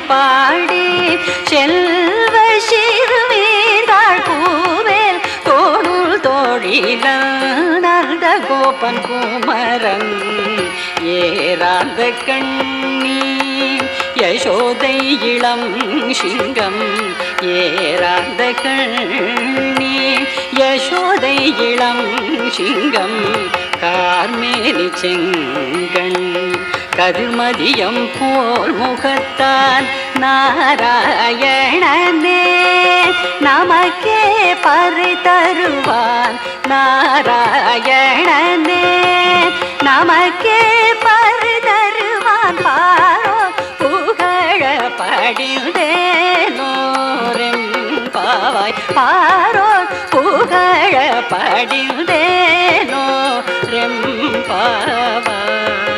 பாடி செல்வ சிறுமீர்கள் பூவேல் தோடுள் தோழிலந்த கோபன் குமரன் ஏறாந்த கண்ணி யசோதை இளம் சிங்கம் ஏறாந்த கண்ணி யசோதை இளம் சிங்கம் கார்மேலி செங்கண் கதிர்மதியம் போல் முகத்தான் நாராயணனே நமக்கே பறை தருவான் நாராயணனே நமக்கே பறை தருவான் பாரோ புகழ படிந்தேனோரெம் பாவாய் பாரோ புகழ படிந்தேனோரெம் பாவாய்.